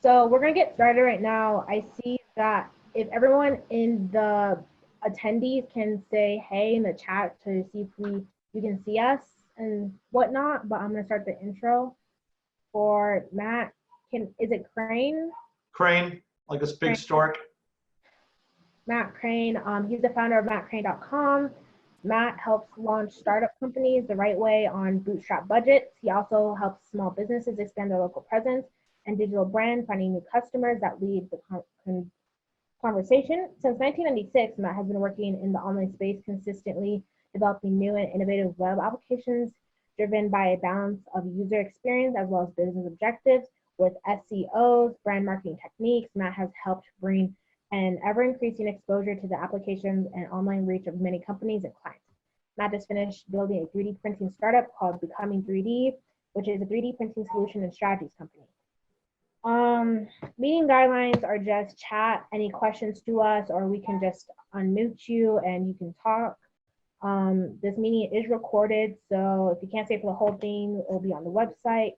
So we're gonna get started right now. I see that if everyone in the attendees can say hey in the chat to see if you can see us and whatnot, but I'm gonna start the intro for Matt. Is it Craine? Craine, like a big stork. Matt Craine. He's the founder of mattcraine.com. Matt helps launch startup companies the right way on bootstrap budgets. He also helps small businesses expand their local presence and digital brand, finding new customers that lead the conversation. Since 1996, Matt has been working in the online space, consistently developing new and innovative web applications driven by a balance of user experience as well as business objectives. With SEOs, brand marketing techniques, Matt has helped bring an ever-increasing exposure to the applications and online reach of many companies and clients. Matt just finished building a 3D printing startup called Becoming 3D, which is a 3D printing solution and strategies company. Meeting guidelines are just chat any questions to us, or we can just unmute you and you can talk. This meeting is recorded, so if you can't stay for the whole thing, it will be on the website.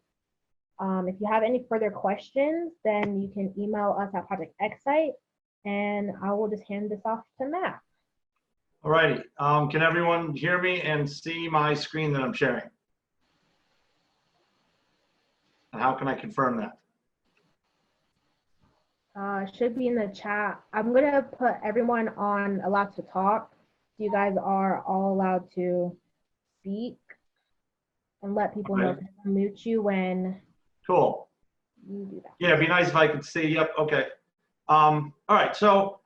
If you have any further questions, then you can email us at Project Xsite, and I will just hand this off to Matt. All righty. Can everyone hear me and see my screen that I'm sharing? And how can I confirm that? Should be in the chat. I'm gonna put everyone on allowed to talk. You guys are all allowed to speak, and let people know to mute you when cool. You do that. Yeah, it'd be nice if I could see. Yep. Okay. All right. So,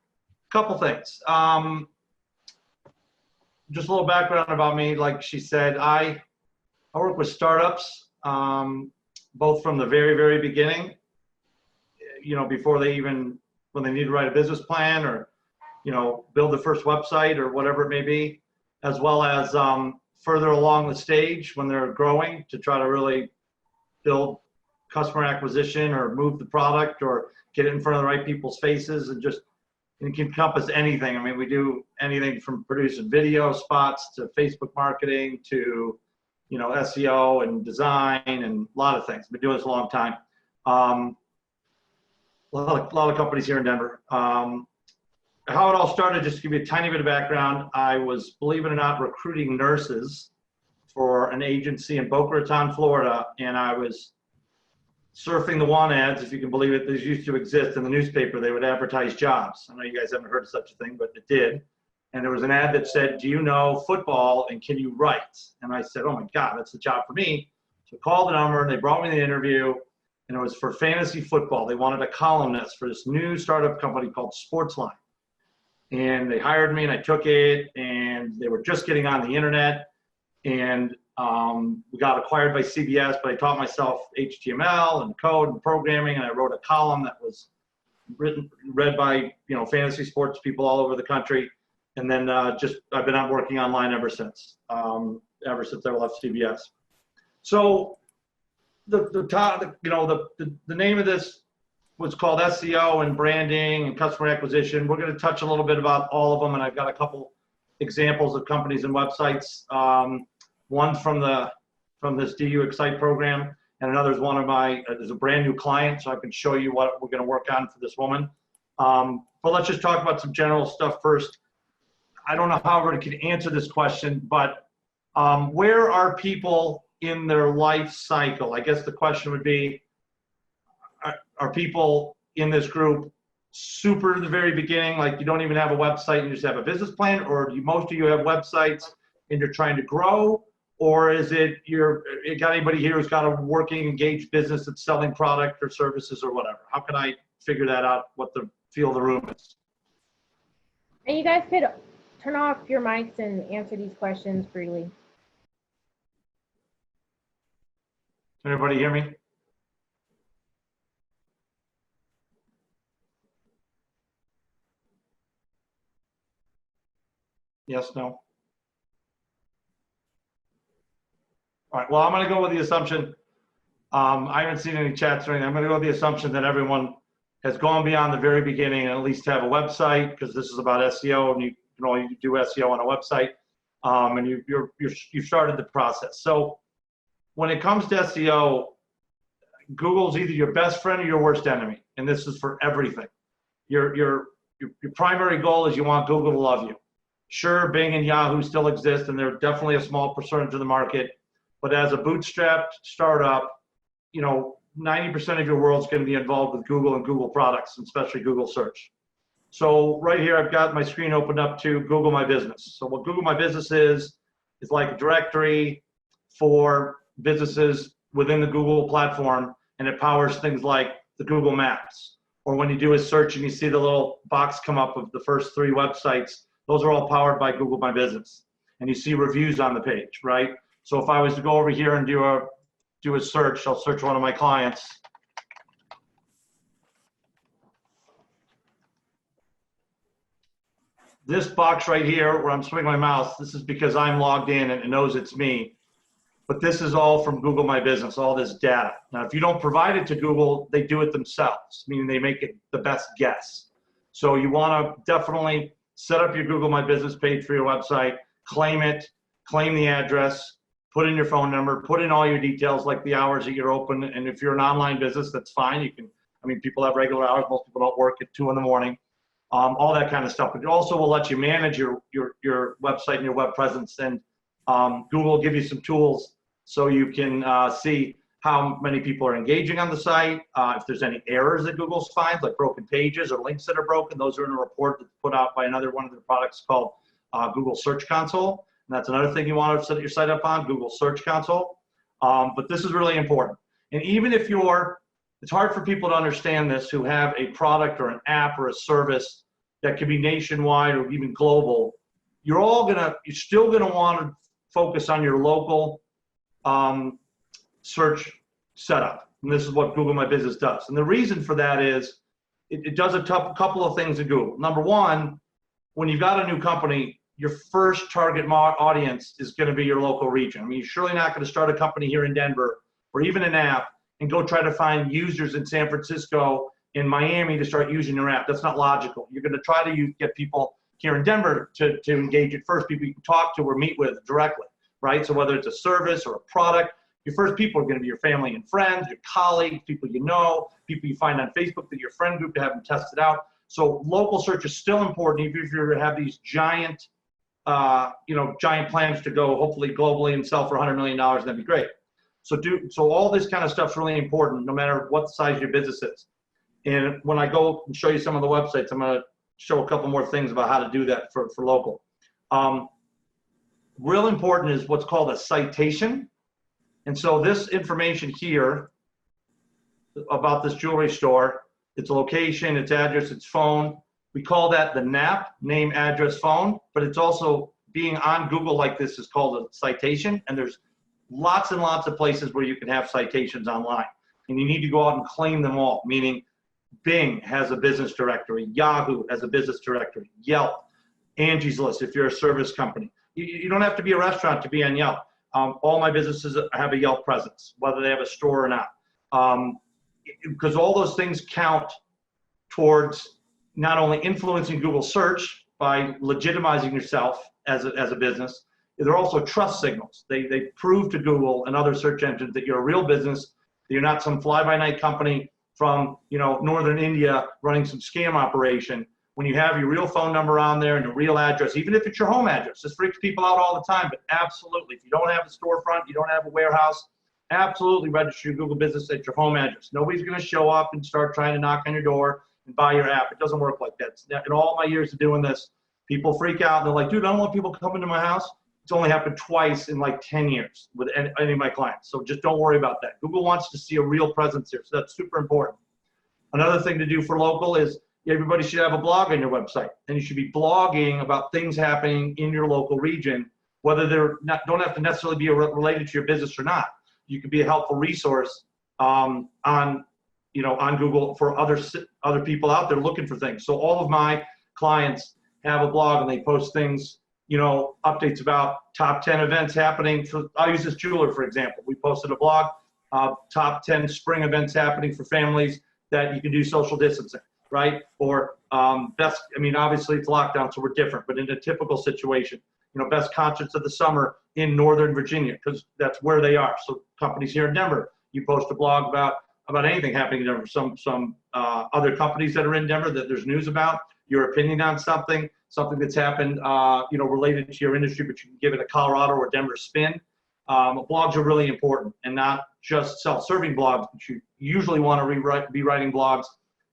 a couple things. Just a little background about me. Like she said, I work with startups, both from the very, very beginning. You know, before they even, when they need to write a business plan or, you know, build the first website or whatever it may be, as well as further along the stage when they're growing to try to really build customer acquisition or move the product or get it in front of the right people's faces, and just, it can encompass anything. I mean, we do anything from producing video spots to Facebook marketing to, you know, SEO and design and a lot of things. Been doing this a long time. A lot of companies here in Denver. How it all started, just to give you a tiny bit of background, I was, believe it or not, recruiting nurses for an agency in Boca Raton, Florida, and I was surfing the want ads, if you can believe it. These used to exist in the newspaper. They would advertise jobs. I know you guys haven't heard of such a thing, but it did. And there was an ad that said, do you know football and can you write? And I said, oh my God, that's the job for me. So I called the number and they brought me the interview, and it was for fantasy football. They wanted a columnist for this new startup company called Sportsline. And they hired me and I took it, and they were just getting on the internet, and we got acquired by CBS, but I taught myself HTML and code and programming, and I wrote a column that was read by, you know, fantasy sports people all over the country. And then I've been working online ever since I left CBS. So the name of this was called SEO and branding and customer acquisition. We're going to touch a little bit about all of them, and I've got a couple examples of companies and websites. One from this DU Excite program, and another is one of my is a brand new client, so I can show you what we're going to work on for this woman. But let's just talk about some general stuff first. I don't know how everybody can answer this question, but where are people in their life cycle? I guess the question would be, are people in this group super at the very beginning, like you don't even have a website and you just have a business plan, or do most of you have websites and you're trying to grow? Or is it you got anybody here who's got a working, engaged business that's selling product or services or whatever? How can I figure that out, what the feel of the room is? And you guys could turn off your mics and answer these questions freely. Can everybody hear me? Yes, no? All right, well, I'm going to go with the assumption, I haven't seen any chats or anything. I'm going to go with the assumption that everyone has gone beyond the very beginning and at least have a website, because this is about SEO, and you can only do SEO on a website, and you've started the process. So when it comes to SEO, Google's either your best friend or your worst enemy. and this is for everything. Your primary goal is you want Google to love you. Sure, Bing and Yahoo still exist, and they're definitely a small percentage of the market. But as a bootstrapped startup, 90% of your world's going to be involved with Google and Google products, and especially Google search. So right here, I've got my screen opened up to Google My Business. So what Google My Business is like a directory for businesses within the Google platform, and it powers things like the Google Maps. Or when you do a search and you see the little box come up of the first 3 websites, those are all powered by Google My Business. And you see reviews on the page, right? So if I was to go over here and do a search, I'll search one of my clients. This box right here where I'm swinging my mouse, this is because I'm logged in and it knows it's me. But this is all from Google My Business, all this data. Now, if you don't provide it to Google, they do it themselves, meaning they make it the best guess. So you want to definitely set up your Google My Business page for your website, claim it, claim the address, put in your phone number, put in all your details like the hours that you're open. And if you're an online business, that's fine. You can, people have regular hours. Most people don't work at 2 in the morning. All that kind of stuff. But it also will let you manage your website and your web presence. And Google will give you some tools so you can see how many people are engaging on the site. If there's any errors that Google finds, like broken pages or links that are broken, those are in a report that's put out by another one of the products called Google Search Console. And that's another thing you want to set your site up on, Google Search Console. But this is really important. And even if it's hard for people to understand this who have a product or an app or a service that could be nationwide or even global, you're still gonna want to focus on your local search setup. And this is what Google My Business does. And the reason for that is it does a couple of things in Google. Number one, when you've got a new company, your first target audience is going to be your local region. You're surely not going to start a company here in Denver or even an app and go try to find users in San Francisco, in Miami to start using your app. That's not logical. You're going to try to get people here in Denver to engage at first, people you can talk to or meet with directly, right? So whether it's a service or a product, your first people are going to be your family and friends, your colleagues, people you know, people you find on Facebook that your friend group to have them tested out. So local search is still important, even if you have these giant plans to go hopefully globally and sell for $100 million, that'd be great. So all this kind of stuff's really important, no matter what size your business is. And when I go and show you some of the websites, I'm going to show a couple more things about how to do that for local. Real important is what's called a citation. And so this information here about this jewelry store, its location, its address, its phone, we call that the NAP, name, address, phone, but it's also being on Google like this is called a citation. And there's lots and lots of places where you can have citations online. And you need to go out and claim them all, meaning Bing has a business directory, Yahoo has a business directory, Yelp, Angie's List if you're a service company. You don't have to be a restaurant to be on Yelp. All my businesses have a Yelp presence, whether they have a store or not. Because all those things count towards not only influencing Google search by legitimizing yourself as a business, they're also trust signals. They prove to Google and other search engines that you're a real business, that you're not some fly-by-night company from northern India running some scam operation. When you have your real phone number on there and your real address, even if it's your home address, this freaks people out all the time, but absolutely, if you don't have a storefront, you don't have a warehouse, absolutely register your Google business at your home address. Nobody's going to show up and start trying to knock on your door and buy your app. It doesn't work like that. In all my years of doing this, people freak out and they're like, dude, I don't want people coming to my house. It's only happened twice in like 10 years with any of my clients. So just don't worry about that. Google wants to see a real presence here. So that's super important. Another thing to do for local is everybody should have a blog on your website, and you should be blogging about things happening in your local region, whether don't have to necessarily be related to your business or not. You could be a helpful resource on Google for other people out there looking for things. So all of my clients have a blog and they post things, updates about top 10 events happening. I'll use this jeweler, for example. We posted a blog, top 10 spring events happening for families that you can do social distancing, right? Or obviously it's lockdown, so we're different, but in a typical situation, best concerts of the summer in Northern Virginia, because that's where they are. So companies here in Denver, you post a blog about about anything happening in Denver. Some other companies that are in Denver that there's news about, your opinion on something that's happened, related to your industry, but you can give it a Colorado or Denver spin. Blogs are really important, and not just self-serving blogs, but you usually want to be writing blogs,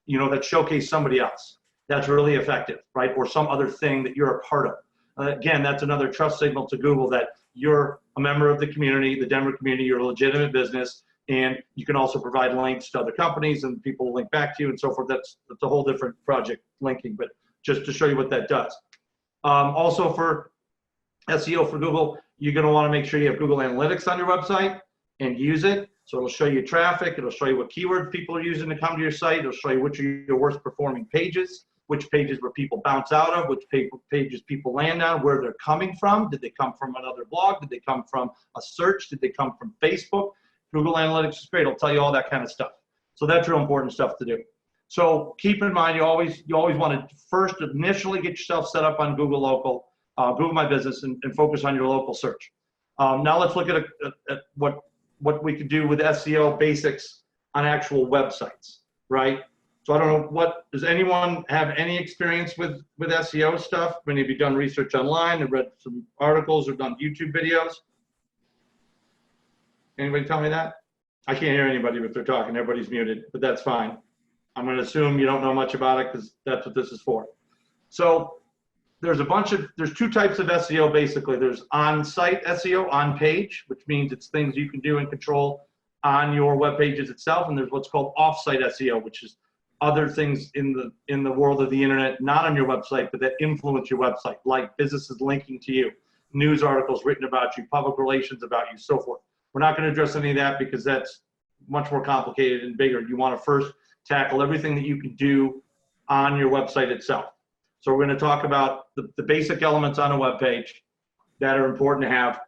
that showcase somebody else. That's really effective, right? Or some other thing that you're a part of. Again, that's another trust signal to Google that you're a member of the community, the Denver community, you're a legitimate business, and you can also provide links to other companies and people will link back to you and so forth. That's a whole different project, linking, but just to show you what that does. Also for SEO for Google, you're going to want to make sure you have Google Analytics on your website and use it. So it'll show you traffic, it'll show you what keywords people are using to come to your site, it'll show you which are your worst performing pages, which pages where people bounce out of, which pages people land on, where they're coming from. Did they come from another blog? Did they come from a search? Did they come from Facebook? Google Analytics is great. It'll tell you all that kind of stuff. So that's real important stuff to do. So keep in mind, you always want to first initially get yourself set up on Google Local, Google My Business, and focus on your local search. Now let's look at what we could do with SEO basics on actual websites, right? So I don't know, does anyone have any experience with SEO stuff? Many of you done research online and read some articles or done YouTube videos? Anybody tell me that? I can't hear anybody if they're talking. Everybody's muted, but that's fine. I'm going to assume you don't know much about it because that's what this is for. So there's two types of SEO basically. There's on-site SEO, on-page, which means it's things you can do and control on your web pages itself. And there's what's called off-site SEO, which is other things in the world of the internet, not on your website, but that influence your website, like businesses linking to you, news articles written about you, public relations about you, so forth. We're not going to address any of that because that's much more complicated and bigger. You want to first tackle everything that you can do on your website itself. So we're going to talk about the basic elements on a web page that are important to have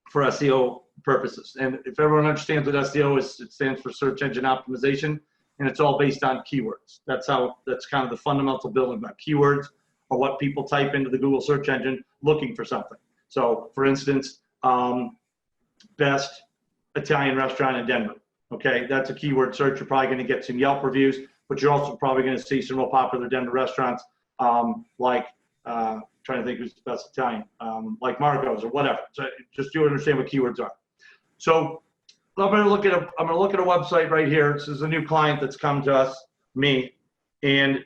for SEO purposes. And if everyone understands what SEO is, it stands for search engine optimization, and it's all based on keywords. That's kind of the fundamental building block. Keywords are what people type into the Google search engine looking for something. So for instance, best Italian restaurant in Denver. Okay, that's a keyword search. You're probably going to get some Yelp reviews, but you're also probably going to see some real popular Denver restaurants trying to think who's the best Italian, like Marco's or whatever. So just you understand what keywords are. So I'm going to look at a website right here. This is a new client that's come to us, me, and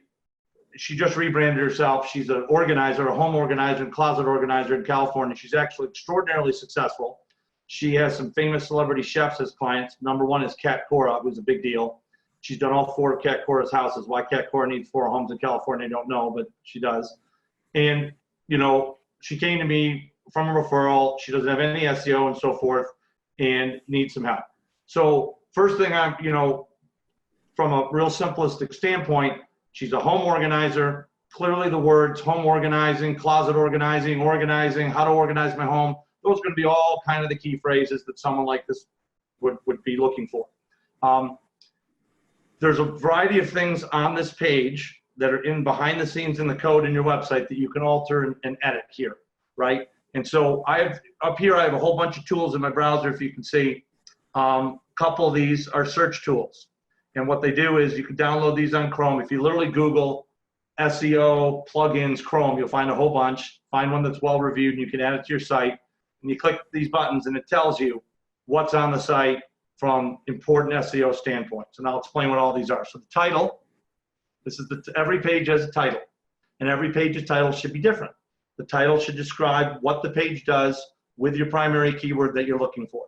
she just rebranded herself. She's an organizer, a home organizer and closet organizer in California. She's actually extraordinarily successful. She has some famous celebrity chefs as clients. Number one is Kat Cora, who's a big deal. She's done all 4 of Kat Cora's houses. Why Kat Cora needs 4 homes in California, I don't know, but she does. And, she came to me from a referral. She doesn't have any SEO and so forth and needs some help. So first thing from a real simplistic standpoint, she's a home organizer. Clearly the words home organizing, closet organizing, how to organize my home, those are going to be all kind of the key phrases that someone like this would be looking for. There's a variety of things on this page that are in behind the scenes in the code in your website that you can alter and edit here, right? And so up here I have a whole bunch of tools in my browser, if you can see. A couple of these are search tools. And what they do is you can download these on Chrome. If you literally Google SEO plugins Chrome, you'll find a whole bunch. Find one that's well reviewed and you can add it to your site. And you click these buttons and it tells you what's on the site from important SEO standpoints. And I'll explain what all these are. So the title, every page has a title, and every page's title should be different. The title should describe what the page does with your primary keyword that you're looking for.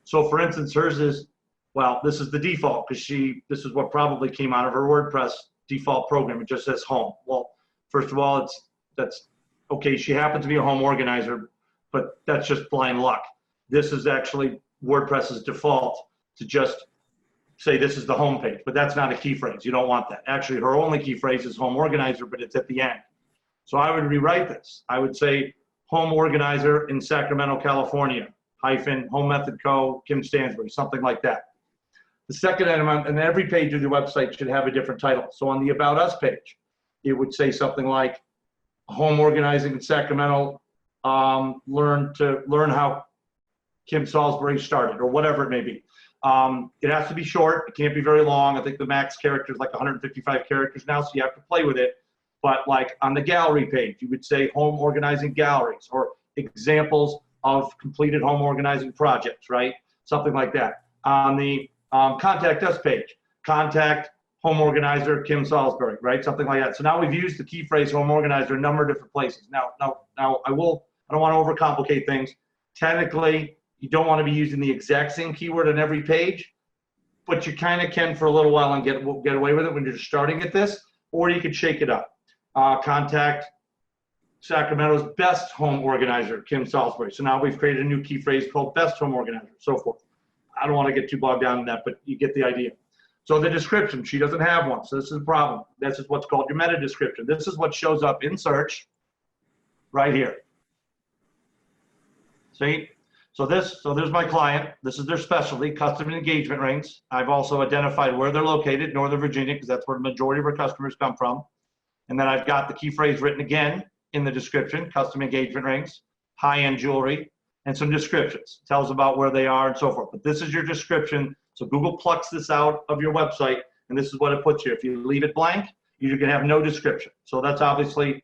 So for instance, hers is, well, this is the default because this is what probably came out of her WordPress default program. It just says home. Well, first of all, that's okay. She happens to be a home organizer, but that's just blind luck. This is actually WordPress's default to just say this is the home page, but that's not a key phrase. You don't want that. Actually, her only key phrase is home organizer, but it's at the end. So I would rewrite this. I would say home organizer in Sacramento, California, -- Home Method Co., Kim Stansbury, something like that. The second item on every page of the website should have a different title. So on the About Us page, it would say something like home organizing in Sacramento, learn how Kim Salisbury started, or whatever it may be. It has to be short. It can't be very long. I think the max character is like 155 characters now, so you have to play with it. But like on the gallery page, you would say home organizing galleries or examples of completed home organizing projects, right? Something like that. On the contact us page, contact home organizer Kim Salisbury, right? Something like that. So now we've used the key phrase home organizer a number of different places. Now I don't want to overcomplicate things. Technically, you don't want to be using the exact same keyword on every page, but you kind of can for a little while and get away with it when you're just starting at this, or you could shake it up. Contact Sacramento's best home organizer, Kim Salisbury. So now we've created a new key phrase called best home organizer, so forth. I don't want to get too bogged down in that, but you get the idea. So the description, she doesn't have one, so this is a problem. This is what's called your meta description. This is what shows up in search right here. See? So there's my client. This is their specialty, custom engagement rings. I've also identified where they're located, Northern Virginia, because that's where the majority of our customers come from. And then I've got the key phrase written again in the description, custom engagement rings, high-end jewelry, and some descriptions. It tells about where they are and so forth. But this is your description. So Google plucks this out of your website, and this is what it puts here. If you leave it blank, you're going to have no description. So that's obviously,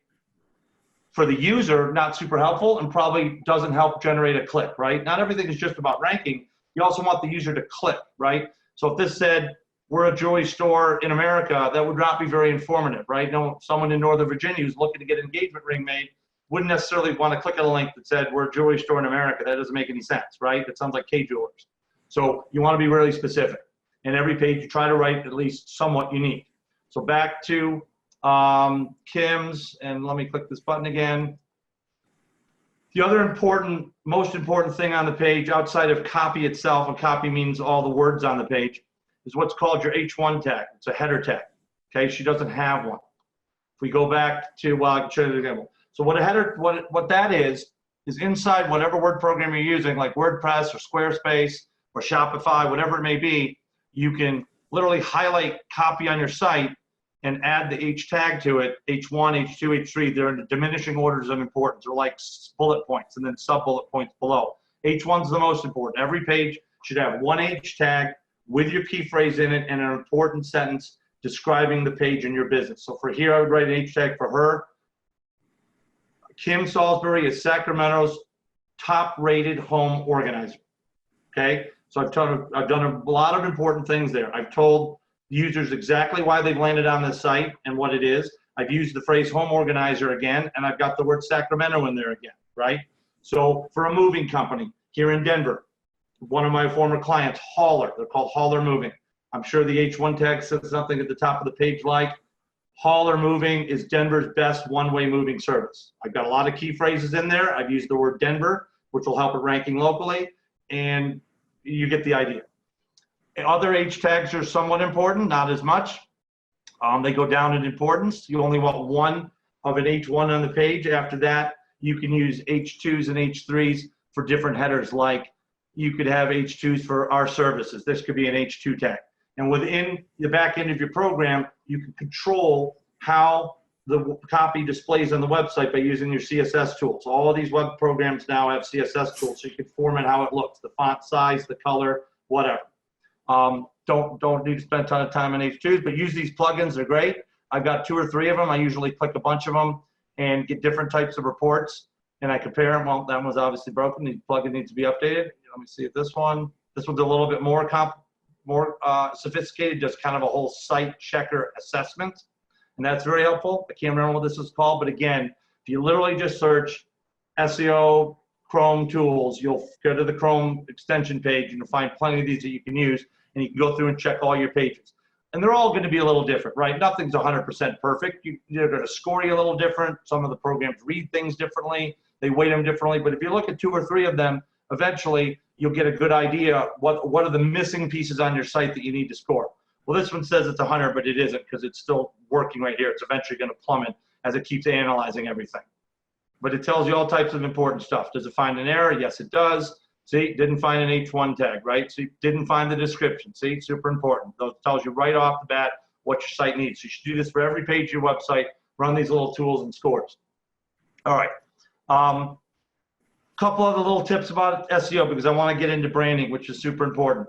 for the user, not super helpful and probably doesn't help generate a click, right? Not everything is just about ranking. You also want the user to click, right? So if this said, we're a jewelry store in America, that would not be very informative, right? No, someone in Northern Virginia who's looking to get an engagement ring made wouldn't necessarily want to click on a link that said, we're a jewelry store in America. That doesn't make any sense, right? It sounds like K Jewelers. So you want to be really specific. And every page you try to write at least somewhat unique. So back to Kim's, and let me click this button again. The other most important thing on the page outside of copy itself, and copy means all the words on the page, is what's called your H1 tag. It's a header tag. Okay, she doesn't have one. If we go back to, I'll show you the example. So what a header, what that is inside whatever word program you're using, like WordPress or Squarespace or Shopify, whatever it may be, you can literally highlight copy on your site and add the H tag to it, H1, H2, H3. They're in the diminishing orders of importance. They're like bullet points and then sub-bullet points below. H1's the most important. Every page should have one H tag with your key phrase in it and an important sentence describing the page in your business. So for here, I would write an H tag for her. Kim Salisbury is Sacramento's top-rated home organizer. Okay, so I've done a lot of important things there. I've told users exactly why they've landed on this site and what it is. I've used the phrase home organizer again, and I've got the word Sacramento in there again, right? So for a moving company here in Denver, one of my former clients, Hauler, they're called Hauler Moving. I'm sure the H1 tag says something at the top of the page like, Hauler Moving is Denver's best one-way moving service. I've got a lot of key phrases in there. I've used the word Denver, which will help with ranking locally, and you get the idea. Other H tags are somewhat important, not as much. They go down in importance. You only want one of an H1 on the page. After that, you can use H2s and H3s for different headers, like you could have H2s for our services. This could be an H2 tag. And within the back end of your program, you can control how the copy displays on the website by using your CSS tools. All of these web programs now have CSS tools, so you can format how it looks, the font size, the color, whatever. Don't need to spend a ton of time on H2s, but use these plugins. They're great. I've got 2 or 3 of them. I usually click a bunch of them and get different types of reports, and I compare them. Well, that one's obviously broken. The plugin needs to be updated. Let me see if this one's a little bit more sophisticated, just kind of a whole site checker assessment, and that's very helpful. I can't remember what this is called, but again, if you literally just search SEO Chrome tools, you'll go to the Chrome extension page and you'll find plenty of these that you can use, and you can go through and check all your pages. And they're all going to be a little different, right? Nothing's 100% perfect. They're going to score you a little different. Some of the programs read things differently. They weight them differently. But if you look at 2 or 3 of them, eventually you'll get a good idea what are the missing pieces on your site that you need to score. Well, this one says it's 100, but it isn't, because it's still working right here. It's eventually going to plummet as it keeps analyzing everything. But it tells you all types of important stuff. Does it find an error? Yes, it does. See, didn't find an H1 tag, right? So you didn't find the description. See, super important. It tells you right off the bat what your site needs. So you should do this for every page of your website. Run these little tools and scores. All right. Couple other little tips about SEO because I want to get into branding, which is super important.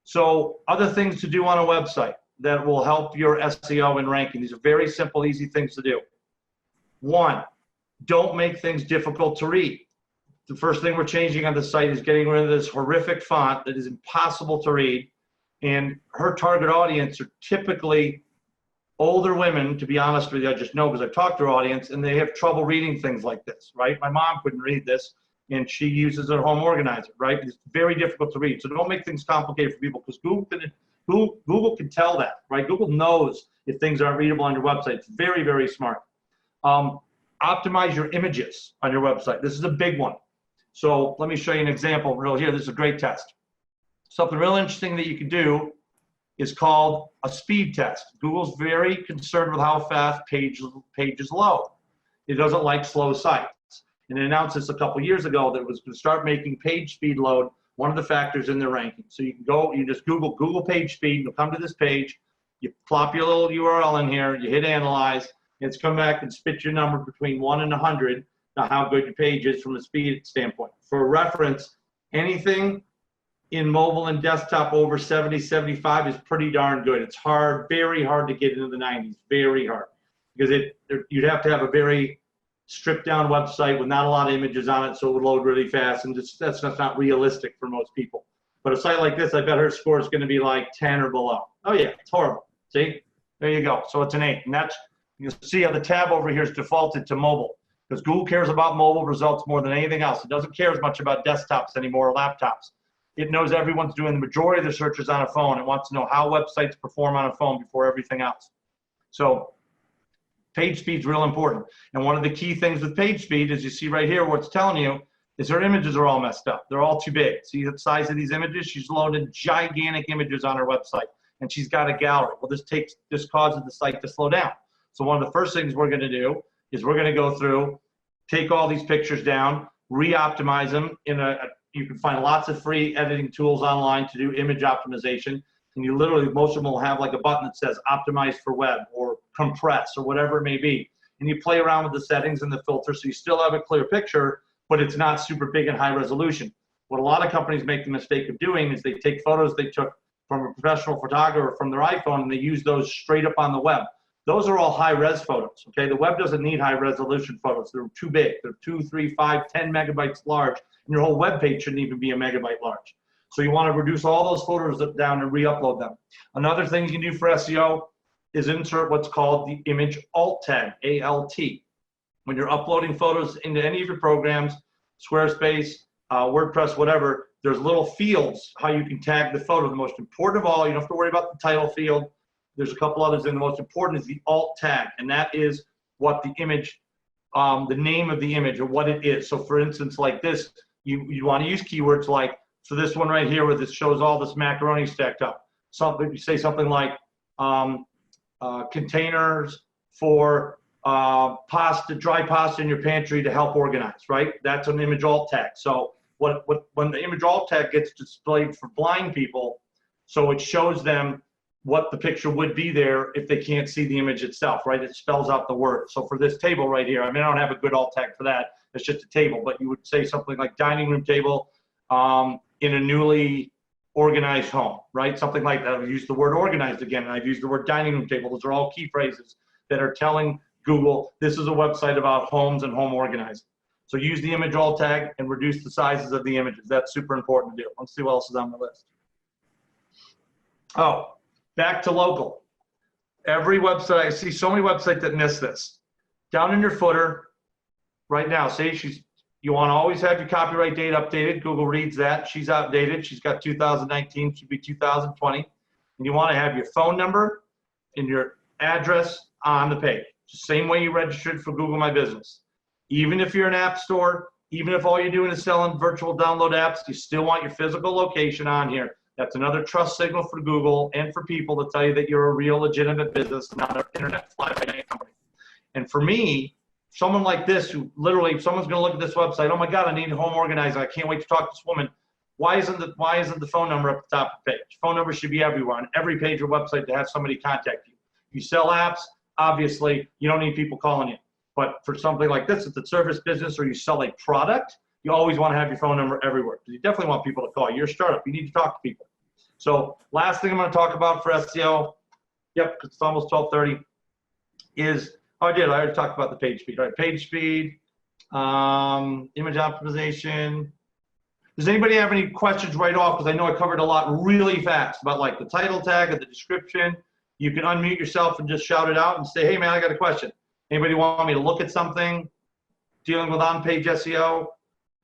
So other things to do on a website that will help your SEO and ranking. These are very simple, easy things to do. One, don't make things difficult to read. The first thing we're changing on the site is getting rid of this horrific font that is impossible to read. And her target audience are typically older women, to be honest with you. I just know because I've talked to her audience, and they have trouble reading things like this, right? My mom couldn't read this, and she uses a home organizer, right? It's very difficult to read. So don't make things complicated for people because Google can tell that, right? Google knows if things aren't readable on your website. It's very, very smart. Optimize your images on your website. This is a big one. So let me show you an example real here. This is a great test. Something real interesting that you can do is called a speed test. Google's very concerned with how fast pages load. It doesn't like slow sites. And it announced this a couple years ago that it was going to start making page speed load one of the factors in their ranking. So you can go, you just Google page speed, you'll come to this page, you plop your little URL in here, you hit analyze, and it's come back and spit your number between 1 and 100, now how good your page is from a speed standpoint. For reference, anything in mobile and desktop over 70, 75 is pretty darn good. It's hard, very hard to get into the 90s, very hard. Because you'd have to have a very stripped down website with not a lot of images on it so it would load really fast, and that's not realistic for most people. But a site like this, I bet her score is going to be like 10 or below. Oh yeah, it's horrible. See? There you go. So it's an 8. And you see how the tab over here is defaulted to mobile because Google cares about mobile results more than anything else. It doesn't care as much about desktops anymore or laptops. It knows everyone's doing the majority of their searches on a phone. It wants to know how websites perform on a phone before everything else. So page speed is real important. And one of the key things with page speed is you see right here, what it's telling you is her images are all messed up. They're all too big. See the size of these images? She's loaded gigantic images on her website, and she's got a gallery. Well, this causes the site to slow down. So one of the first things we're going to do is we're going to go through, take all these pictures down, re-optimize them. You can find lots of free editing tools online to do image optimization. And you literally, most of them will have like a button that says optimize for web or compress or whatever it may be. And you play around with the settings and the filter so you still have a clear picture, but it's not super big and high resolution. What a lot of companies make the mistake of doing is they take photos they took from a professional photographer from their iPhone and they use those straight up on the web. Those are all high-res photos, okay? The web doesn't need high-resolution photos. They're too big. They're 2, 3, 5, 10 megabytes large, and your whole web page shouldn't even be a megabyte large. So you want to reduce all those photos down and re-upload them. Another thing you can do for SEO is insert what's called the image alt tag, A-L-T. When you're uploading photos into any of your programs, Squarespace, WordPress, whatever, there's little fields how you can tag the photo. The most important of all, you don't have to worry about the title field. There's a couple others, and the most important is the alt tag, and that is what the image, the name of the image or what it is. So for instance, like this, you want to use keywords like, so this one right here where this shows all this macaroni stacked up. You say something like containers for dry pasta in your pantry to help organize, right? That's an image alt tag. So when the image alt tag gets displayed for blind people, so it shows them what the picture would be there if they can't see the image itself, right? It spells out the word. So for this table right here, I mean, I don't have a good alt tag for that. It's just a table, but you would say something like dining room table in a newly organized home, right? Something like that. I've used the word organized again, and I've used the word dining room table. Those are all key phrases that are telling Google this is a website about homes and home organizing. So use the image alt tag and reduce the sizes of the images. That's super important to do. Let's see what else is on the list. Oh, back to local. Every website, I see so many websites that miss this. Down in your footer, right now, say you want to always have your copyright date updated. Google reads that. She's outdated. She's got 2019, should be 2020. And you want to have your phone number and your address on the page. It's the same way you registered for Google My Business. Even if you're an app store, even if all you're doing is selling virtual download apps, you still want your physical location on here. That's another trust signal for Google and for people to tell you that you're a real legitimate business, not an internet fly-by-night company. And for me, someone like this who literally, someone's going to look at this website, oh my God, I need a home organizer. I can't wait to talk to this woman. Why isn't the phone number up the top of the page? Phone number should be everywhere on every page or website to have somebody contact you. You sell apps, obviously, you don't need people calling you. But for something like this, it's a service business or you sell a product, you always want to have your phone number everywhere because you definitely want people to call you. You're a startup. You need to talk to people. So last thing I'm going to talk about for SEO, yep, because it's almost 12:30, is, oh, I already talked about the page speed, right? Page speed, image optimization. Does anybody have any questions right off? Because I know I covered a lot really fast about like the title tag and the description. You can unmute yourself and just shout it out and say, hey man, I got a question. Anybody want me to look at something dealing with on-page SEO?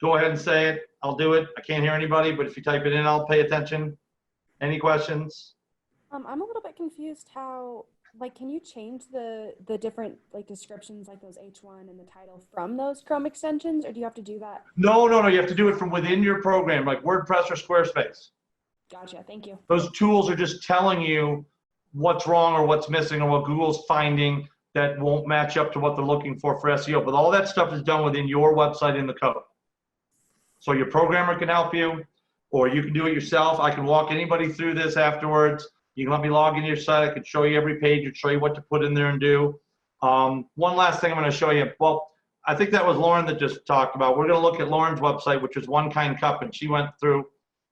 Go ahead and say it. I'll do it. I can't hear anybody, but if you type it in, I'll pay attention. Any questions? I'm a little bit confused how, like, can you change the different like descriptions, like those H1 and the title from those Chrome extensions, or do you have to do that? No. You have to do it from within your program, like WordPress or Squarespace. Gotcha. Thank you. Those tools are just telling you what's wrong or what's missing or what Google's finding that won't match up to what they're looking for SEO. But all that stuff is done within your website in the code. So your programmer can help you, or you can do it yourself. I can walk anybody through this afterwards. You can let me log into your site. I can show you every page and show you what to put in there and do. One last thing I'm going to show you. Well, I think that was Lauren that just talked about. We're going to look at Lauren's website, which is One Kind Cup, and she went through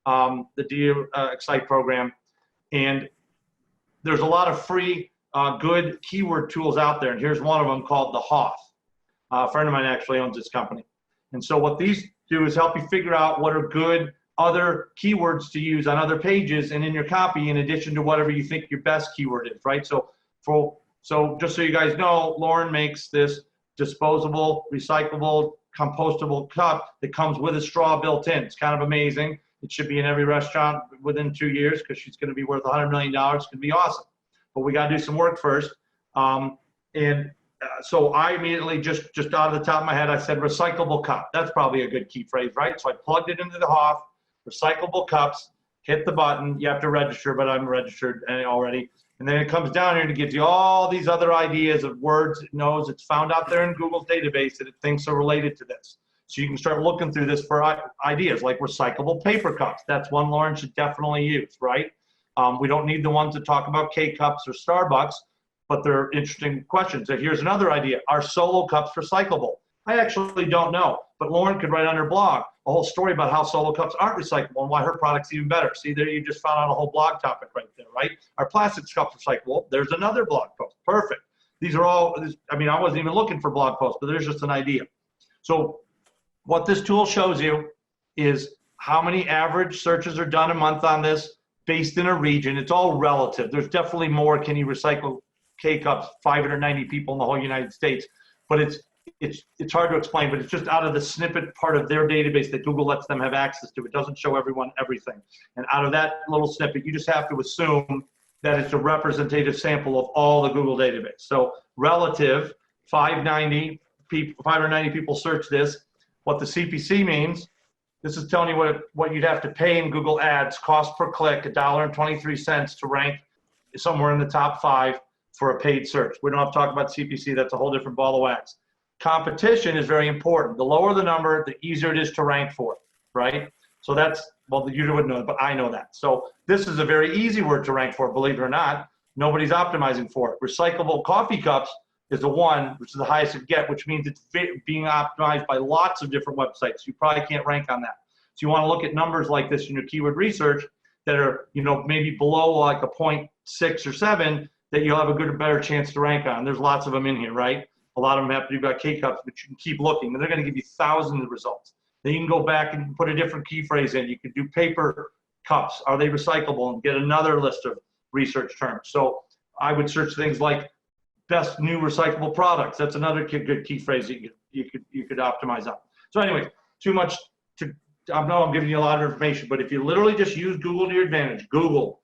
the Excite program. And there's a lot of free, good keyword tools out there. And here's one of them called the Hoth. A friend of mine actually owns this company. And so what these do is help you figure out what are good other keywords to use on other pages and in your copy, in addition to whatever you think your best keyword is, right? So just so you guys know, Lauren makes this disposable, recyclable, compostable cup that comes with a straw built in. It's kind of amazing. It should be in every restaurant within 2 years because she's going to be worth $100 million. It's going to be awesome. But we got to do some work first. So I immediately, just out of the top of my head, I said recyclable cup. That's probably a good key phrase, right? So I plugged it into the Hoth, recyclable cups, hit the button. You have to register, but I'm registered already. And then it comes down here and it gives you all these other ideas of words it knows. It's found out there in Google's database that it thinks are related to this. So you can start looking through this for ideas like recyclable paper cups. That's one Lauren should definitely use, right? We don't need the ones that talk about K-cups or Starbucks, but they're interesting questions. And here's another idea. Are solo cups recyclable? I actually don't know, but Lauren could write on her blog a whole story about how solo cups aren't recyclable and why her product's even better. See, there you just found out a whole blog topic right there, right? Are plastics cups recyclable? There's another blog post. Perfect. These are all, I mean, I wasn't even looking for blog posts, but there's just an idea. So what this tool shows you is how many average searches are done a month on this based in a region. It's all relative. There's definitely more. Can you recycle K-cups? 590 people in the whole United States. But it's hard to explain, but it's just out of the snippet part of their database that Google lets them have access to. It doesn't show everyone everything. And out of that little snippet, you just have to assume that it's a representative sample of all the Google database. So relative, 590 people search this. What the CPC means, this is telling you what you'd have to pay in Google Ads, cost per click, $1.23 to rank somewhere in the top 5 for a paid search. We don't have to talk about CPC. That's a whole different ball of wax. Competition is very important. The lower the number, the easier it is to rank for, right? So that's, well, the user wouldn't know, but I know that. So this is a very easy word to rank for, believe it or not. Nobody's optimizing for it. Recyclable coffee cups is the one, which is the highest it get, which means it's being optimized by lots of different websites. You probably can't rank on that. So you want to look at numbers like this in your keyword research that are, maybe below like a 0.6 or 7 that you'll have a good, better chance to rank on. There's lots of them in here, right? A lot of them have to do about K-cups, but you can keep looking, and they're going to give you thousands of results. Then you can go back and put a different key phrase in. You could do paper cups. Are they recyclable? And get another list of research terms. So I would search things like best new recyclable products. That's another good key phrase that you could optimize on. So anyway, too much to, I know I'm giving you a lot of information, but if you literally just use Google to your advantage, Google,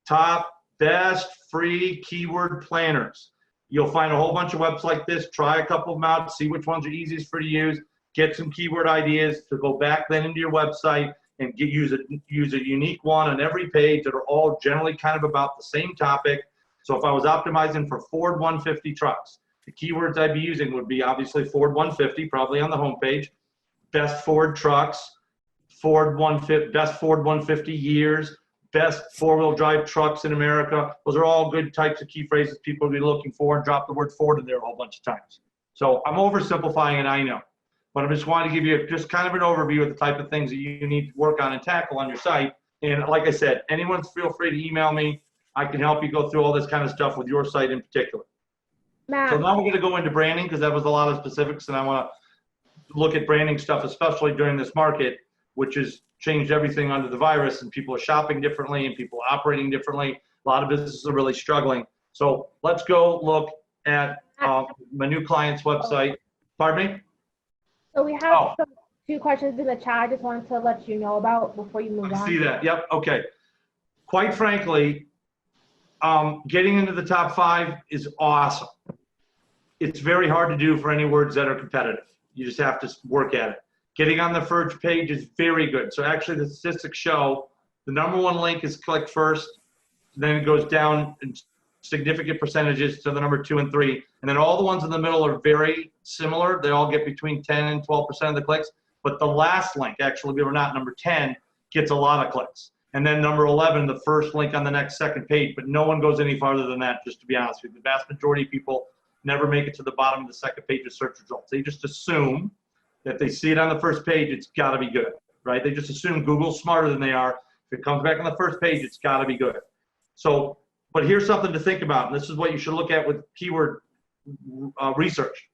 top best free keyword planners. You'll find a whole bunch of websites like this. Try a couple of them out, see which ones are easiest for you to use. Get some keyword ideas to go back then into your website and use a unique one on every page that are all generally kind of about the same topic. So if I was optimizing for Ford 150 trucks, the keywords I'd be using would be obviously Ford 150, probably on the homepage, best Ford trucks, best Ford 150 years, best four-wheel drive trucks in America. Those are all good types of key phrases people will be looking for, and drop the word Ford in there a whole bunch of times. So I'm oversimplifying, and I know. but I just wanted to give you just kind of an overview of the type of things that you need to work on and tackle on your site. And like I said, anyone feel free to email me. I can help you go through all this kind of stuff with your site in particular. Matt, So now we're going to go into branding because that was a lot of specifics, and I want to look at branding stuff, especially during this market, which has changed everything under the virus, and people are shopping differently and people are operating differently. A lot of businesses are really struggling. So let's go look at my new client's website. Pardon me? so we have some 2 questions in the chat. I just wanted to let you know about before you move on. I see that. Yep. Okay. Quite frankly, getting into the top 5 is awesome. It's very hard to do for any words that are competitive. You just have to work at it. Getting on the first page is very good. So actually the statistics show the #1 link is clicked first, then it goes down in significant percentages to the number 2 and 3. And then all the ones in the middle are very similar. They all get between 10 and 12% of the clicks. But the last link, actually, believe it or not, number 10, gets a lot of clicks. And then number 11, the first link on the next second page. But no one goes any farther than that, just to be honest with you. The vast majority of people never make it to the bottom of the second page of search results. They just assume that they see it on the first page, it's got to be good, right? They just assume Google's smarter than they are. If it comes back on the first page, it's got to be good. So, but here's something to think about, and this is what you should look at with keyword research.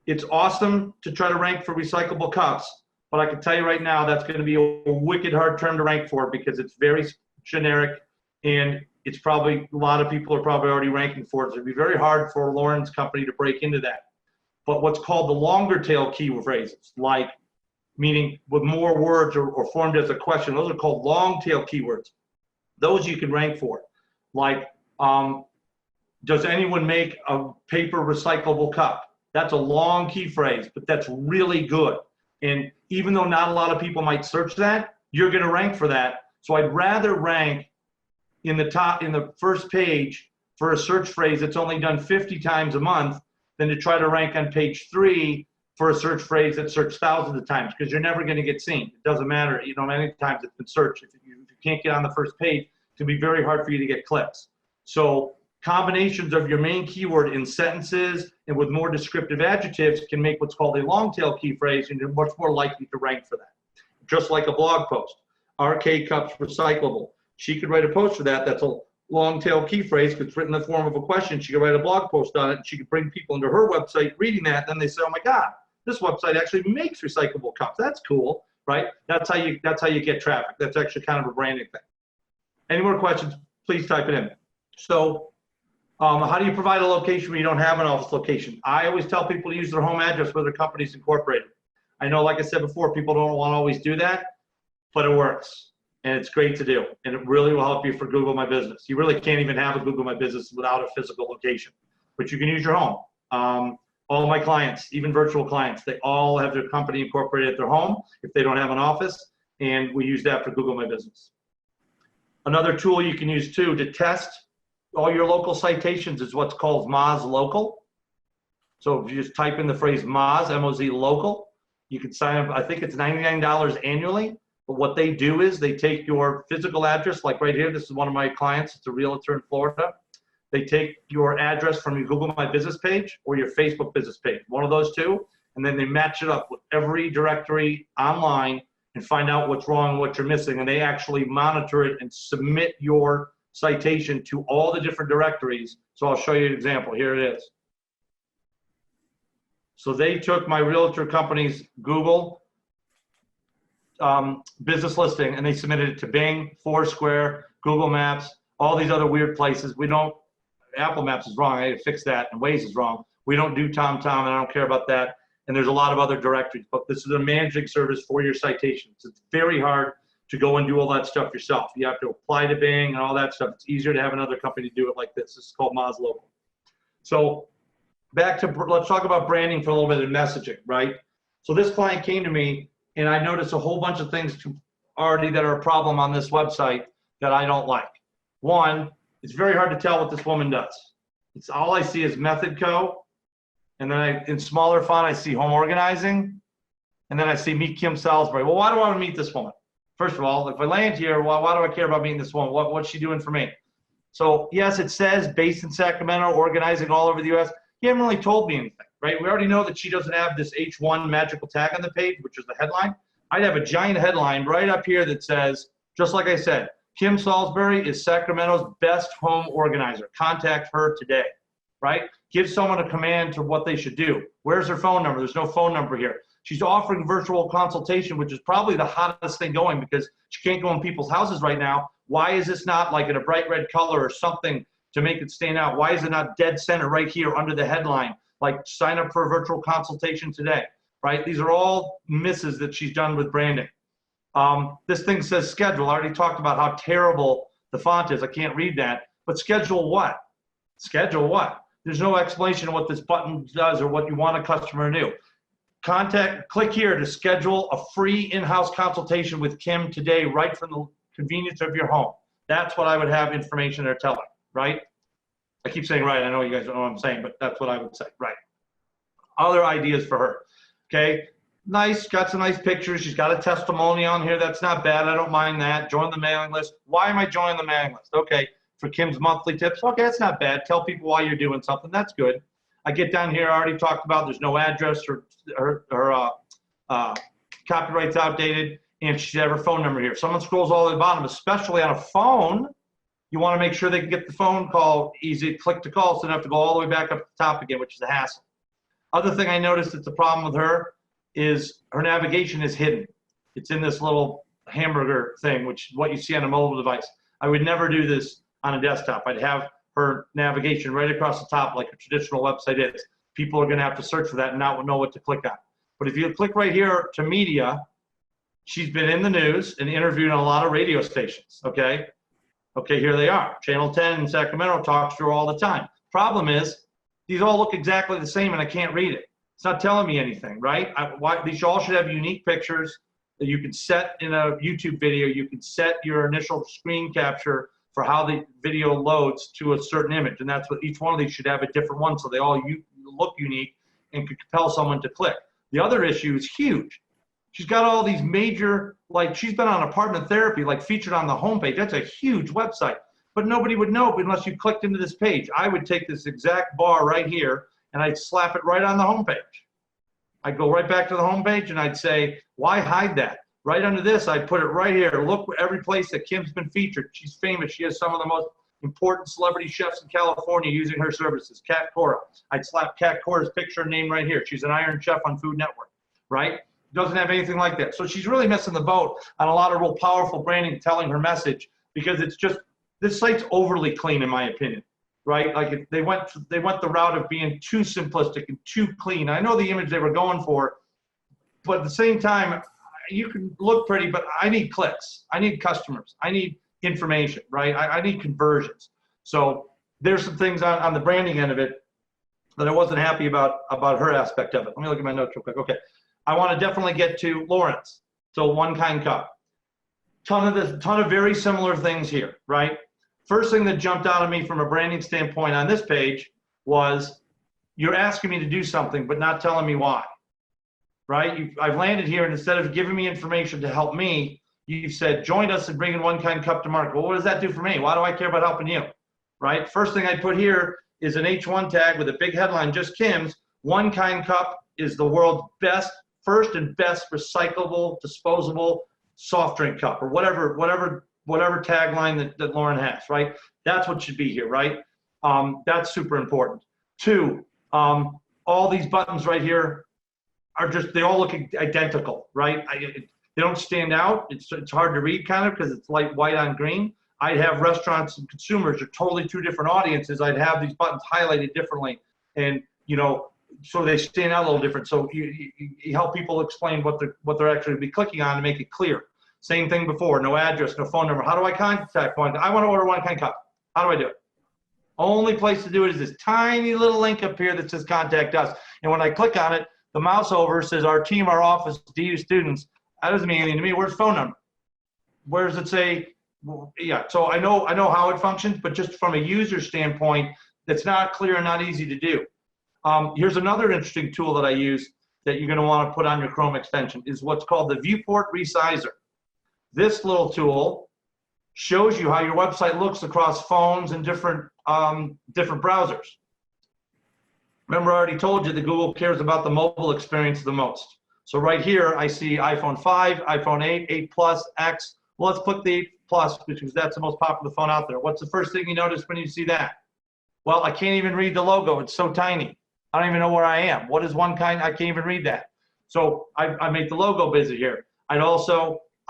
It's awesome to try to rank for recyclable cups, but I can tell you right now that's going to be a wicked hard term to rank for because it's very generic, and it's probably, a lot of people are probably already ranking for it. So it'd be very hard for Lauren's company to break into that. But what's called the longer tail keyword phrases, like meaning with more words or formed as a question, those are called long tail keywords. Those you can rank for. Like, does anyone make a paper recyclable cup? That's a long key phrase, but that's really good. And even though not a lot of people might search that, you're going to rank for that. So I'd rather rank in the first page for a search phrase that's only done 50 times a month than to try to rank on page 3 for a search phrase that's searched thousands of times, because you're never going to get seen. It doesn't matter. You know, many times it's been searched. If you can't get on the first page, it can be very hard for you to get clicks. So combinations of your main keyword in sentences and with more descriptive adjectives can make what's called a long tail key phrase, and you're much more likely to rank for that. Just like a blog post, RK cups recyclable. She could write a post for that. That's a long tail key phrase because it's written in the form of a question. She could write a blog post on it, and she could bring people into her website reading that. Then they say, oh my God, this website actually makes recyclable cups. That's cool, right? That's how you get traffic. That's actually kind of a branding thing. Any more questions, please type it in. So how do you provide a location when you don't have an office location? I always tell people to use their home address where their company's incorporated. I know, like I said before, people don't want to always do that, but it works. And it's great to do. And it really will help you for Google My Business. You really can't even have a Google My Business without a physical location, but you can use your home. All my clients, even virtual clients, they all have their company incorporated at their home if they don't have an office, and we use that for Google My Business. Another tool you can use too to test all your local citations is what's called Moz Local. So if you just type in the phrase Moz, M-O-Z local, you can sign up. I think it's $99 annually. But what they do is they take your physical address, like right here, this is one of my clients, it's a realtor in Florida. They take your address from your Google My Business page or your Facebook business page, one of those two, and then they match it up with every directory online and find out what's wrong and what you're missing. And they actually monitor it and submit your citation to all the different directories. So I'll show you an example. Here it is. So they took my realtor company's Google business listing and they submitted it to Bing, Foursquare, Google Maps, all these other weird places. We don't, Apple Maps is wrong. I had to fix that, and Waze is wrong. We don't do TomTom, and I don't care about that. And there's a lot of other directories, but this is a managing service for your citations. It's very hard to go and do all that stuff yourself. You have to apply to Bing and all that stuff. It's easier to have another company do it like this. This is called Moz Local. So back to, let's talk about branding for a little bit and messaging, right? So this client came to me, and I noticed a whole bunch of things already that are a problem on this website that I don't like. One, it's very hard to tell what this woman does. It's all I see is Method Co. And then in smaller font, I see home organizing. And then I see meet Kim Salisbury. Well, why do I want to meet this woman? First of all, if I land here, why do I care about meeting this woman? What's she doing for me? So yes, it says based in Sacramento, organizing all over the US. You haven't really told me anything, right? We already know that she doesn't have this H1 magical tag on the page, which is the headline. I'd have a giant headline right up here that says, just like I said, Kim Salisbury is Sacramento's best home organizer. Contact her today, right? Give someone a command to what they should do. Where's her phone number? There's no phone number here. She's offering virtual consultation, which is probably the hottest thing going because she can't go in people's houses right now. Why is this not like in a bright red color or something to make it stand out? Why is it not dead center right here under the headline? Like sign up for a virtual consultation today, right? These are all misses that she's done with branding. This thing says schedule. I already talked about how terrible the font is. I can't read that. But schedule what? Schedule what? There's no explanation of what this button does or what you want a customer to do. Click here to schedule a free in-house consultation with Kim today, right from the convenience of your home. That's what I would have information they're telling, right? I keep saying right. I know you guys don't know what I'm saying, but that's what I would say, right? Other ideas for her, okay? Nice, got some nice pictures. She's got a testimonial on here. That's not bad. I don't mind that. Join the mailing list. Why am I joining the mailing list? Okay, for Kim's monthly tips. Okay, that's not bad. Tell people why you're doing something. That's good. I get down here, I already talked about there's no address or copyright's outdated, and she have her phone number here. If someone scrolls all the way to the bottom, especially on a phone, you want to make sure they can get the phone call easy, click to call, so they don't have to go all the way back up to the top again, which is a hassle. Other thing I noticed that's a problem with her is her navigation is hidden. It's in this little hamburger thing, which is what you see on a mobile device. I would never do this on a desktop. I'd have her navigation right across the top like a traditional website is. People are going to have to search for that and not know what to click on. But if you click right here to media, she's been in the news and interviewed on a lot of radio stations, okay? Okay, here they are. Channel 10 in Sacramento talks to her all the time. Problem is, these all look exactly the same and I can't read it. It's not telling me anything, right? These all should have unique pictures that you can set in a YouTube video. You can set your initial screen capture for how the video loads to a certain image. And that's what each one of these should have a different one so they all look unique and could compel someone to click. The other issue is huge. She's got all these major, like she's been on Apartment Therapy, like featured on the homepage. That's a huge website, but nobody would know unless you clicked into this page. I would take this exact bar right here and I'd slap it right on the homepage. I'd go right back to the homepage and I'd say, why hide that? Right under this, I'd put it right here. Look every place that Kim's been featured. She's famous. She has some of the most important celebrity chefs in California using her services. Kat Cora. I'd slap Kat Cora's picture and name right here. She's an Iron Chef on Food Network, right? Doesn't have anything like that. So she's really missing the boat on a lot of real powerful branding telling her message because it's just, this site's overly clean in my opinion, right? Like they went the route of being too simplistic and too clean. I know the image they were going for, but at the same time, you can look pretty, but I need clicks. I need customers. I need information, right? I need conversions. So there's some things on the branding end of it that I wasn't happy about her aspect of it. Let me look at my notes real quick. Okay. I want to definitely get to Lawrence. So One Kind Cup. Ton of very similar things here, right? First thing that jumped out at me from a branding standpoint on this page was you're asking me to do something, but not telling me why, right? I've landed here, and instead of giving me information to help me, you've said, join us in bringing One Kind Cup to market. Well, what does that do for me? Why do I care about helping you, right? First thing I put here is an H1 tag with a big headline, just Kim's. One Kind Cup is the world's first and best recyclable, disposable soft drink cup, or whatever tagline that Lauren has, right? That's what should be here, right? That's super important. Two, all these buttons right here are just, they all look identical, right? They don't stand out. It's hard to read kind of because it's light white on green. I'd have restaurants and consumers are totally two different audiences. I'd have these buttons highlighted differently, and so they stand out a little different. So you help people explain what they're actually be clicking on to make it clear. Same thing before, no address, no phone number. How do I contact one? I want to order One Kind Cup. How do I do it? Only place to do it is this tiny little link up here that says contact us. And when I click on it, the mouse over says our team, our office, DU students. That doesn't mean anything to me. Where's phone number? Where does it say? Well, yeah, so I know how it functions, but just from a user standpoint, it's not clear and not easy to do. Here's another interesting tool that I use that you're going to want to put on your Chrome extension is what's called the Viewport Resizer. This little tool shows you how your website looks across phones and different browsers. Remember, I already told you that Google cares about the mobile experience the most. So right here, I see iPhone 5, iPhone 8, 8 Plus, X. Well, let's click the 8 Plus because that's the most popular phone out there. What's the first thing you notice when you see that? Well, I can't even read the logo. It's so tiny. I don't even know where I am. What is one kind? I can't even read that. So I make the logo busy here. I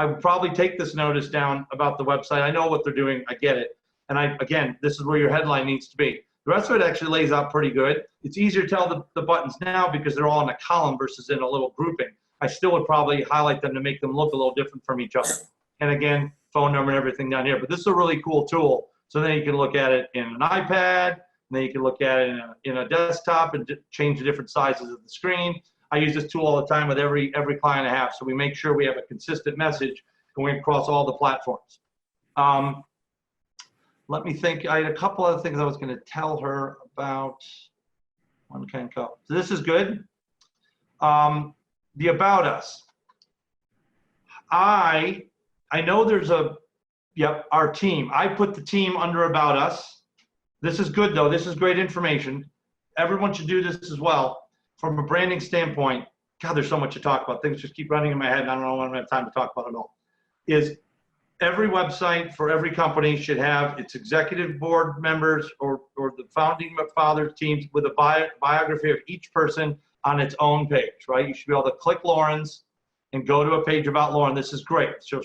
would probably take this notice down about the website. I know what they're doing. I get it. And again, this is where your headline needs to be. The rest of it actually lays out pretty good. It's easier to tell the buttons now because they're all in a column versus in a little grouping. I still would probably highlight them to make them look a little different from each other. And again, phone number and everything down here. But this is a really cool tool. So then you can look at it in an iPad, and then you can look at it in a desktop and change the different sizes of the screen. I use this tool all the time with every client I have. So we make sure we have a consistent message going across all the platforms. Let me think. I had a couple other things I was going to tell her about. One can go. So this is good. The About Us. I know there's our team. I put the team under About Us. This is good though. This is great information. Everyone should do this as well. From a branding standpoint, God, there's so much to talk about. Things just keep running in my head and I don't know when I'm going to have time to talk about it all. Every website for every company should have its executive board members or the founding fathers teams with a biography of each person on its own page, right? You should be able to click Lauren's and go to a page about Lauren. This is great. So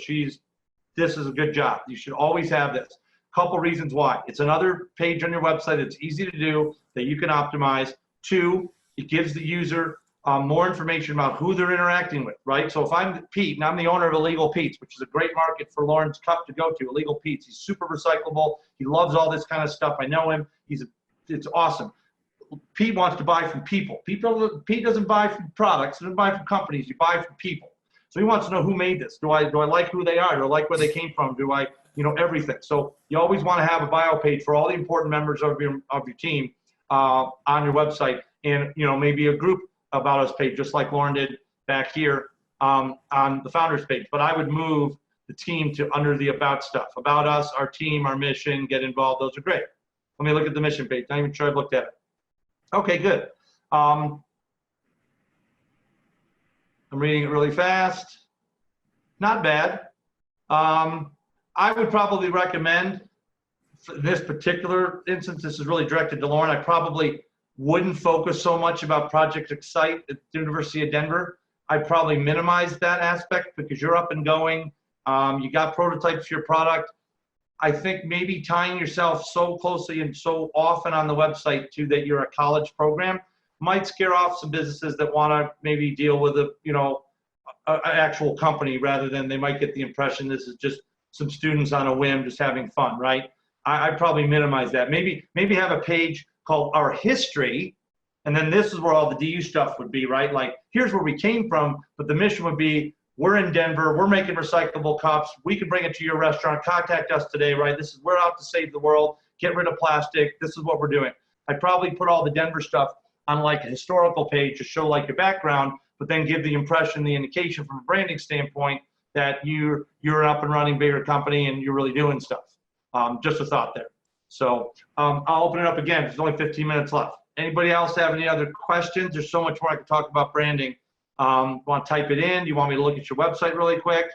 this is a good job. You should always have this. Couple reasons why. It's another page on your website. It's easy to do that you can optimize. 2, it gives the user more information about who they're interacting with, right? So if I'm Pete and I'm the owner of Illegal Pete's, which is a great market for Lauren's Cup to go to, Illegal Pete's. He's super recyclable. He loves all this kind of stuff. I know him. It's awesome. Pete wants to buy from people. Pete doesn't buy from products. He doesn't buy from companies. You buy from people. So he wants to know who made this. Do I like who they are? Do I like where they came from? Do I, everything. So you always want to have a bio page for all the important members of your team on your website, and maybe a group About Us page, just like Lauren did back here on the founders page. But I would move the team to under the About stuff. About Us, our team, our mission, get involved. Those are great. Let me look at the mission page. Not even sure I've looked at it. Okay, good. I'm reading it really fast. Not bad. I would probably recommend, for this particular instance, this is really directed to Lauren, I probably wouldn't focus so much about Project Excite at the University of Denver. I'd probably minimize that aspect because you're up and going. You got prototypes for your product. I think maybe tying yourself so closely and so often on the website to that you're a college program might scare off some businesses that want to maybe deal with an actual company, rather than they might get the impression this is just some students on a whim just having fun, right? I'd probably minimize that. Maybe have a page called Our History, and then this is where all the DU stuff would be, right? Like, here's where we came from, but the mission would be, we're in Denver, we're making recyclable cups, we can bring it to your restaurant, contact us today, right? We're out to save the world, get rid of plastic, this is what we're doing. I'd probably put all the Denver stuff on like a historical page to show like your background, but then give the impression, the indication from a branding standpoint that you're an up and running bigger company and you're really doing stuff. Just a thought there. So I'll open it up again. There's only 15 minutes left. Anybody else have any other questions? There's so much more I could talk about branding. Want to type it in? Do you want me to look at your website really quick?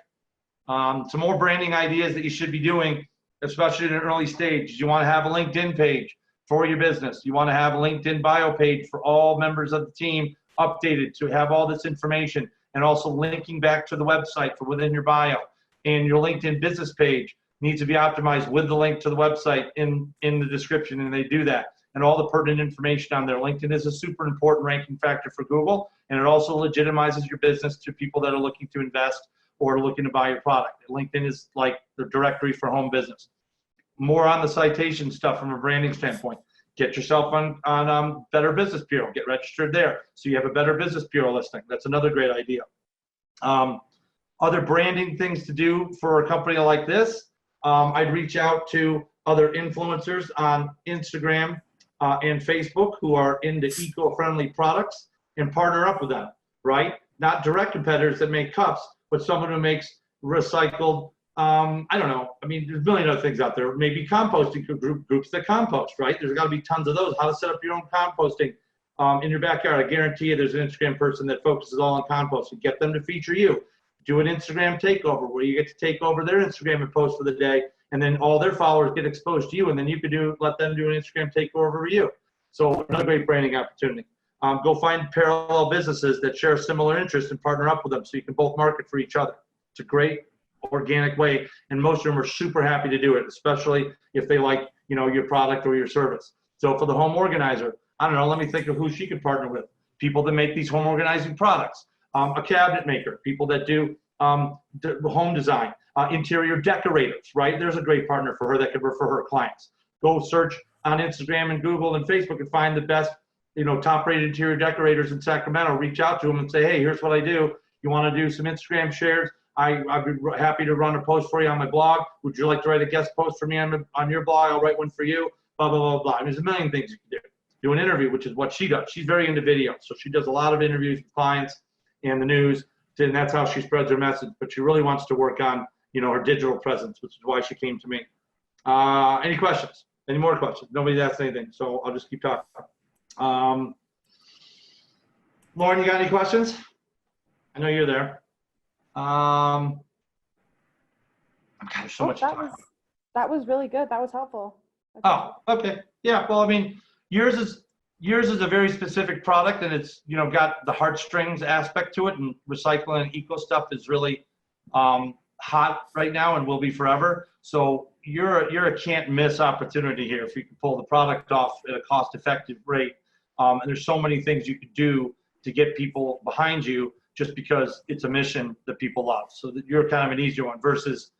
Some more branding ideas that you should be doing, especially in an early stage. You want to have a LinkedIn page for your business. You want to have a LinkedIn bio page for all members of the team updated to have all this information, and also linking back to the website for within your bio. And your LinkedIn business page needs to be optimized with the link to the website in the description, and they do that. And all the pertinent information on there. LinkedIn is a super important ranking factor for Google, and it also legitimizes your business to people that are looking to invest or looking to buy your product. LinkedIn is like the directory for home business. More on the citation stuff from a branding standpoint. Get yourself on Better Business Bureau. Get registered there so you have a Better Business Bureau listing. That's another great idea. Other branding things to do for a company like this, I'd reach out to other influencers on Instagram and Facebook who are into eco-friendly products and partner up with them, right? Not direct competitors that make cups, but someone who makes recycled, I don't know. I mean, there's a million other things out there. Maybe composting groups that compost, right? There's got to be tons of those. How to set up your own composting in your backyard, I guarantee you there's an Instagram person that focuses all on composting. Get them to feature you. Do an Instagram takeover where you get to take over their Instagram and post for the day, and then all their followers get exposed to you, and then you could let them do an Instagram takeover for you. So another great branding opportunity. Go find parallel businesses that share similar interests and partner up with them so you can both market for each other. It's a great organic way, and most of them are super happy to do it, especially if they like, your product or your service. So for the home organizer, I don't know, let me think of who she could partner with. People that make these home organizing products, a cabinet maker, people that do home design, interior decorators, right? There's a great partner for her that could refer her clients. Go search on Instagram and Google and Facebook and find the best, top-rated interior decorators in Sacramento. Reach out to them and say, hey, here's what I do. You want to do some Instagram shares? I'd be happy to run a post for you on my blog. Would you like to write a guest post for me on your blog? I'll write one for you, blah, blah, blah, blah. I mean, there's a million things you can do. Do an interview, which is what she does. She's very into video, so she does a lot of interviews with clients and the news, and that's how she spreads her message. But she really wants to work on, her digital presence, which is why she came to me. Any questions? Any more questions? Nobody's asked anything, so I'll just keep talking. Lauren, you got any questions? I know you're there. God, there's so much time. That was really good. That was helpful. Oh, okay. Yeah. Well, I mean, yours is a very specific product, and it's got the heartstrings aspect to it, and recycling and eco stuff is really hot right now and will be forever. So you're a can't miss opportunity here if you can pull the product off at a cost effective rate. And there's so many things you could do to get people behind you just because it's a mission that people love. So that you're kind of an easier one versus,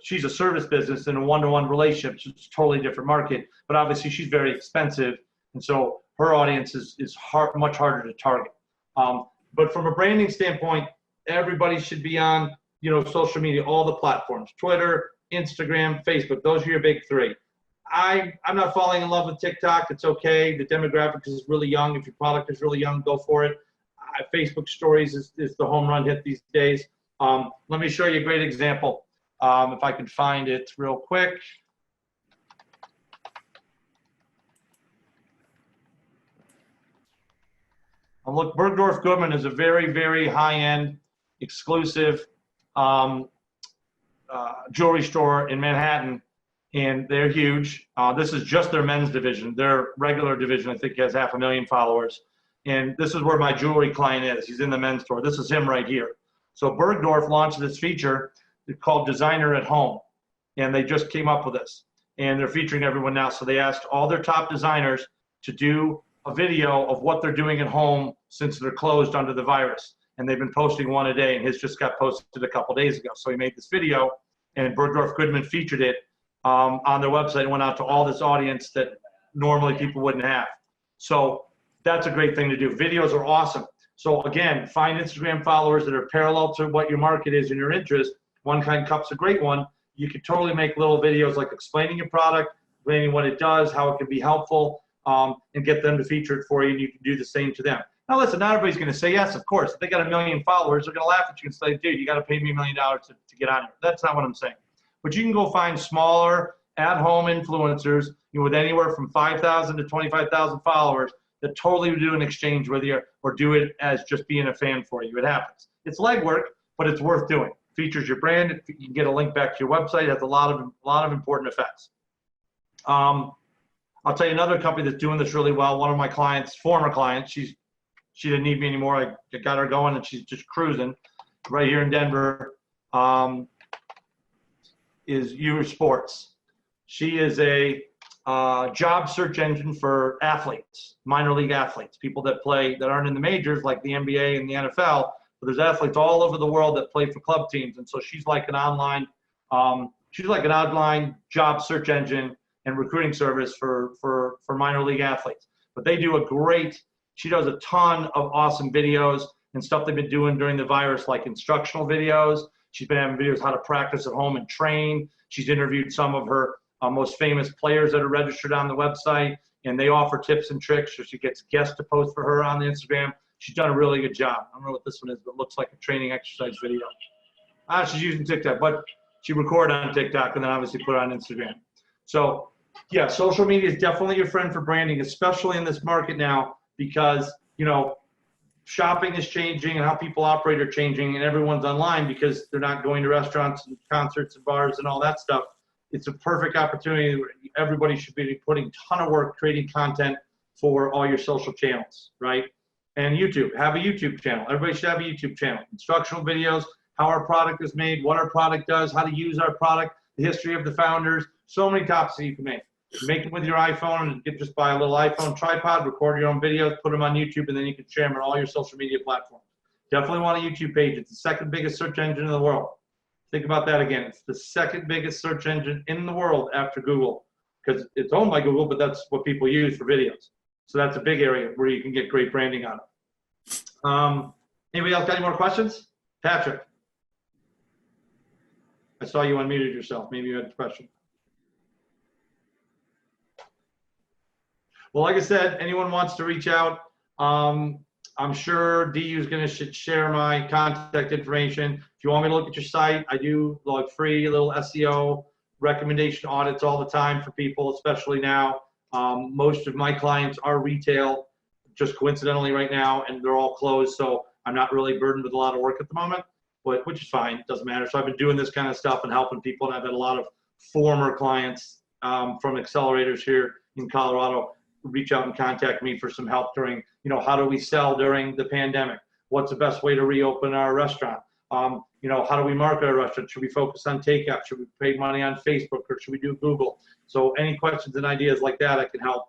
she's a service business in a one-to-one relationship. So it's a totally different market, but obviously she's very expensive. And so her audience is much harder to target. But from a branding standpoint, everybody should be on, social media, all the platforms, Twitter, Instagram, Facebook. Those are your big three. I'm not falling in love with TikTok. It's okay. The demographic is really young. If your product is really young, go for it. Facebook stories is the home run hit these days. Let me show you a great example. If I can find it real quick. Look, Bergdorf Goodman is a very, very high-end, exclusive jewelry store in Manhattan, and they're huge. This is just their men's division. Their regular division, I think, has 500,000 followers. And this is where my jewelry client is. He's in the men's store. This is him right here. So Bergdorf launched this feature called Designer at Home, and they just came up with this. And they're featuring everyone now. So they asked all their top designers to do a video of what they're doing at home since they're closed under the virus. And they've been posting one a day, and his just got posted a couple days ago. So he made this video, and Bergdorf Goodman featured it on their website and went out to all this audience that normally people wouldn't have. So that's a great thing to do. Videos are awesome. So again, find Instagram followers that are parallel to what your market is and your interest. One Kind Cup's a great one. You could totally make little videos like explaining your product, explaining what it does, how it can be helpful, and get them to feature it for you, and you can do the same to them. Now listen, not everybody's going to say yes, of course. If they got 1 million followers, they're going to laugh at you and say, dude, you got to pay me $1 million to get on here. That's not what I'm saying. But you can go find smaller, at-home influencers with anywhere from 5,000 to 25,000 followers that totally do an exchange with you or do it as just being a fan for you. It happens. It's legwork, but it's worth doing. Features your brand. You can get a link back to your website. It has a lot of important effects. I'll tell you another company that's doing this really well. One of my clients, former clients, she didn't need me anymore. I got her going, and she's just cruising right here in Denver. Is U Sports. She is a job search engine for athletes, minor league athletes, people that aren't in the majors like the NBA and the NFL. But there's athletes all over the world that play for club teams, and so she's like an online job search engine and recruiting service for minor league athletes. But they do she does a ton of awesome videos and stuff they've been doing during the virus, like instructional videos. She's been having videos how to practice at home and train. She's interviewed some of her most famous players that are registered on the website, and they offer tips and tricks. So she gets guests to post for her on the Instagram. She's done a really good job. I don't know what this one is, but it looks like a training exercise video. She's using TikTok, but she recorded on TikTok and then obviously put it on Instagram. So Yeah, social media is definitely your friend for branding, especially in this market now, because, you know, shopping is changing and how people operate are changing, and everyone's online because they're not going to restaurants and concerts and bars and all that stuff. It's a perfect opportunity where everybody should be putting a ton of work creating content for all your social channels, right? And YouTube, have a YouTube channel. Everybody should have a YouTube channel. Instructional videos, how our product is made, what our product does, how to use our product, the history of the founders, so many topics that you can make. Make it with your iPhone and just buy a little iPhone tripod, record your own videos, put them on YouTube, and then you can share them on all your social media platforms. Definitely want a YouTube page. It's the second biggest search engine in the world. Think about that again. It's the second biggest search engine in the world after Google, because it's owned by Google, but that's what people use for videos. So that's a big area where you can get great branding on it. Anybody else got any more questions? Patrick, I saw you unmuted yourself. Maybe you had a question. Well, like I said, anyone wants to reach out, I'm sure DU is going to share my contact information. If you want me to look at your site, I do like free little SEO recommendation audits all the time for people, especially now. Most of my clients are retail, just coincidentally right now, and they're all closed, so I'm not really burdened with a lot of work at the moment, but which is fine, doesn't matter. So I've been doing this kind of stuff and helping people, and I've had a lot of former clients from accelerators here in Colorado reach out and contact me for some help during, you know, how do we sell during the pandemic? What's the best way to reopen our restaurant? You know, how do we market our restaurant? Should we focus on takeout? Should we pay money on Facebook, or should we do Google? So any questions and ideas like that, I can help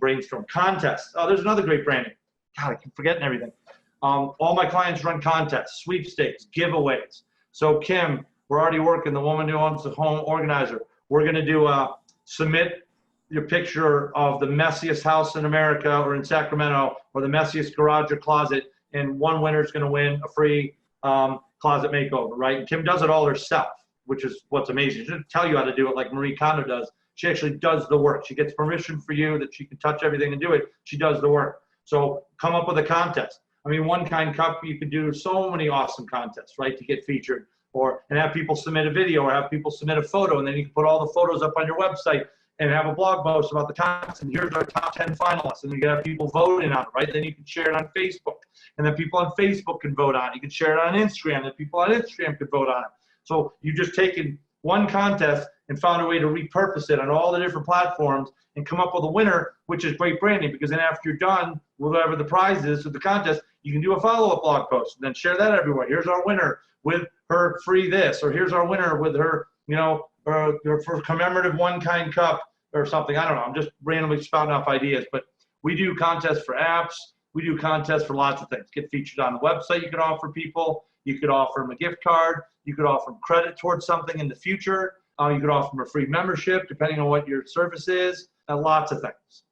brainstorm. Contests. Oh, there's another great branding. God, I keep forgetting everything. All my clients run contests, sweepstakes, giveaways. So Kim, we're already working, the woman who owns the home organizer. We're going to do a submit your picture of the messiest house in America or in Sacramento, or the messiest garage or closet, and one winner is going to win a free closet makeover, right? And Kim does it all herself, which is what's amazing. She doesn't tell you how to do it like Marie Kondo does. She actually does the work. She gets permission for you that she can touch everything and do it. She does the work. So come up with a contest. I mean, One Kind Cup, you could do so many awesome contests, right, to get featured, and have people submit a video, or have people submit a photo, and then you can put all the photos up on your website and have a blog post about the contest, and here's our top 10 finalists, and you can have people voting on it, right? Then you can share it on Facebook, and then people on Facebook can vote on it. You can share it on Instagram, and people on Instagram can vote on it. So you've just taken one contest and found a way to repurpose it on all the different platforms and come up with a winner, which is great branding, because then after you're done with whatever the prize is with the contest, you can do a follow-up blog post and then share that everywhere. Here's our winner with her free this, or here's our winner with her, you know, for commemorative One Kind Cup or something. I don't know. I'm just randomly spouting off ideas, but we do contests for apps. We do contests for lots of things. Get featured on the website. You can offer people. You could offer them a gift card. You could offer them credit towards something in the future. You could offer them a free membership, depending on what your service is, and lots of things.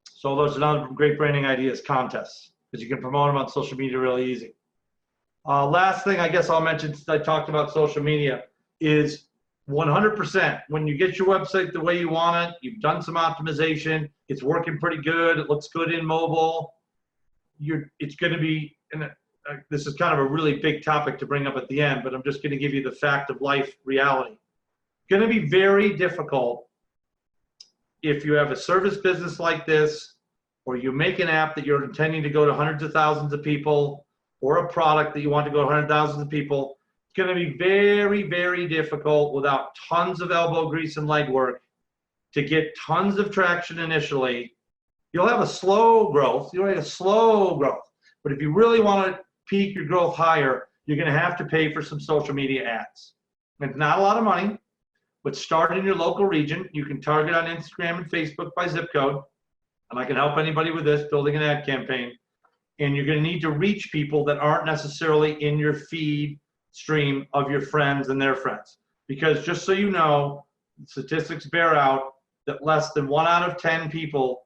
So those are another great branding ideas, contests, because you can promote them on social media really easy. Last thing I guess I'll mention, since I talked about social media, is 100%. When you get your website the way you want it, you've done some optimization, it's working pretty good, it looks good in mobile, it's going to be, and this is kind of a really big topic to bring up at the end, but I'm just going to give you the fact of life reality. Going to be very difficult if you have a service business like this, or you make an app that you're intending to go to hundreds of thousands of people, or a product that you want to go to hundreds of thousands of people. It's going to be very, very difficult without tons of elbow grease and legwork to get tons of traction initially. You'll have a slow growth. You'll have a slow growth. But if you really want to peak your growth higher, you're going to have to pay for some social media ads. It's not a lot of money, but start in your local region. You can target on Instagram and Facebook by zip code. And I can help anybody with this, building an ad campaign. And you're going to need to reach people that aren't necessarily in your feed stream of your friends and their friends. Because just so you know, statistics bear out that less than 1 out of 10 people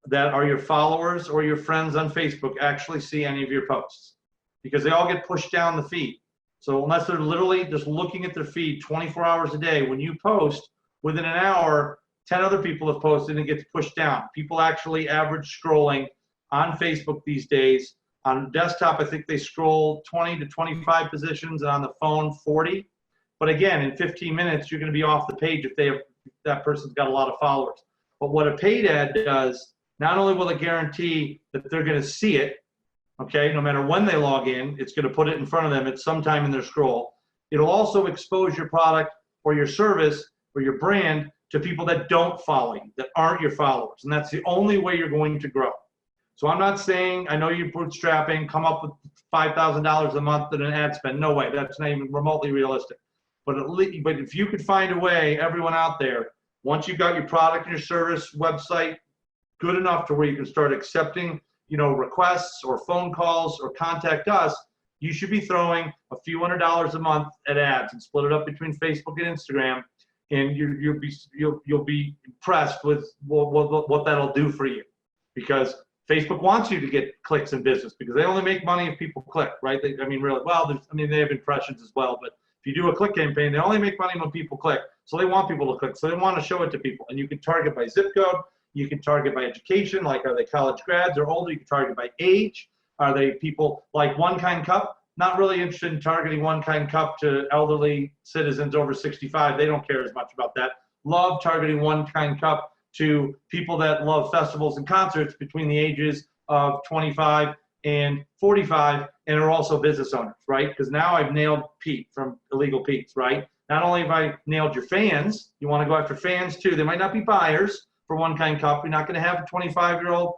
that are your followers or your friends on Facebook actually see any of your posts, because they all get pushed down the feed. So unless they're literally just looking at their feed 24 hours a day, when you post, within an hour, 10 other people have posted and it gets pushed down. People actually average scrolling on Facebook these days. On desktop, I think they scroll 20 to 25 positions, and on the phone, 40. But again, in 15 minutes, you're going to be off the page if that person's got a lot of followers. But what a paid ad does, not only will it guarantee that they're going to see it, okay, no matter when they log in, it's going to put it in front of them at some time in their scroll. It'll also expose your product or your service or your brand to people that don't follow you, that aren't your followers. And that's the only way you're going to grow. So I'm not saying, I know you're bootstrapping, come up with $5,000 a month in an ad spend. No way, that's not even remotely realistic. But if you could find a way, everyone out there, once you've got your product and your service website good enough to where you can start accepting, requests or phone calls or contact us, you should be throwing a few $100s a month at ads and split it up between Facebook and Instagram, and you'll be impressed with what that'll do for you, because Facebook wants you to get clicks in business because they only make money if people click, right? They have impressions as well, but if you do a click campaign, they only make money when people click. So they want people to click. So they want to show it to people. And you can target by zip code. You can target by education, like are they college grads or older? You can target by age. Are they people like One Kind Cup? Not really interested in targeting One Kind Cup to elderly citizens over 65. They don't care as much about that. Love targeting One Kind Cup to people that love festivals and concerts between the ages of 25 and 45 and are also business owners, right? Because now I've nailed Pete from Illegal Pete's, right? Not only have I nailed your fans, you want to go after fans too. They might not be buyers for One Kind Cup. You're not going to have a 25-year-old,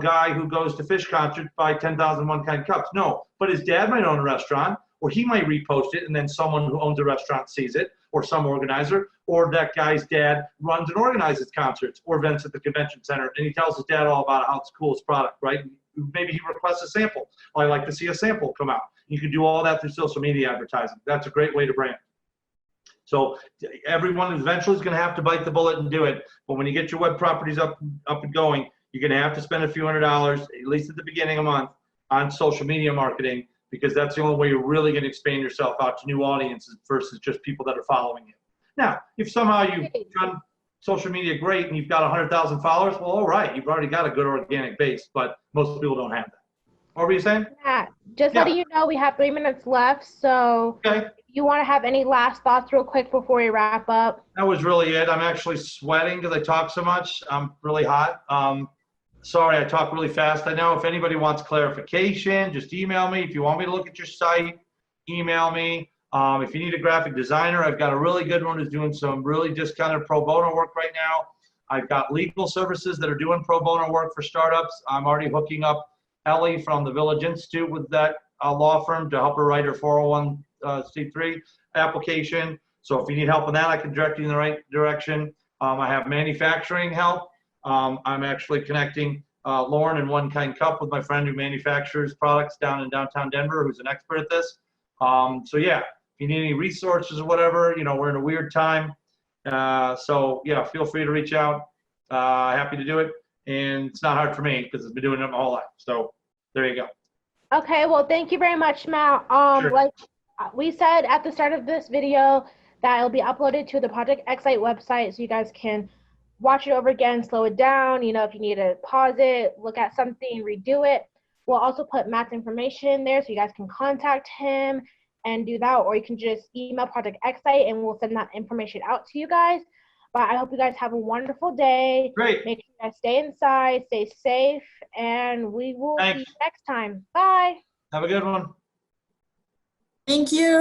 guy who goes to fish concerts buy 10,000 One Kind Cups. No, but his dad might own a restaurant, or he might repost it, and then someone who owns a restaurant sees it, or some organizer, or that guy's dad runs and organizes concerts or events at the convention center, and he tells his dad all about how it's cool, his product, right? Maybe he requests a sample. I'd like to see a sample come out. You can do all that through social media advertising. That's a great way to brand. So everyone eventually is going to have to bite the bullet and do it. But when you get your web properties up and going, you're going to have to spend a few $100s, at least at the beginning of the month, on social media marketing, because that's the only way you're really going to expand yourself out to new audiences versus just people that are following you. Now, if somehow you've done social media great and you've got 100,000 followers, well, all right, you've already got a good organic base, but most people don't have that. What were you saying? Yeah, just letting you know we have 3 minutes left, so okay. If you want to have any last thoughts real quick before we wrap up? That was really it. I'm actually sweating because I talk so much. I'm really hot. Sorry, I talk really fast. I know if anybody wants clarification, just email me. If you want me to look at your site, email me. If you need a graphic designer, I've got a really good one who's doing some really discounted pro bono work right now. I've got legal services that are doing pro bono work for startups. I'm already hooking up Ellie from the Village Institute with that law firm to help her write her 401c3 application. So if you need help with that, I can direct you in the right direction. I have manufacturing help. I'm actually connecting Lauren and One Kind Cup with my friend who manufactures products down in downtown Denver, who's an expert at this. So yeah, if you need any resources or whatever, we're in a weird time. So yeah, feel free to reach out. Happy to do it. And it's not hard for me because I've been doing it my whole life. So there you go. Okay, well, thank you very much, Matt. Sure. Like we said at the start of this video, that it'll be uploaded to the Project Xite website so you guys can watch it over again, slow it down. If you need to pause it, look at something, redo it. We'll also put Matt's information in there so you guys can contact him and do that, or you can just email Project Xite and we'll send that information out to you guys. But I hope you guys have a wonderful day. Great. Make sure you guys stay inside, stay safe, and we will see you next time. Bye. Have a good one. Thank you.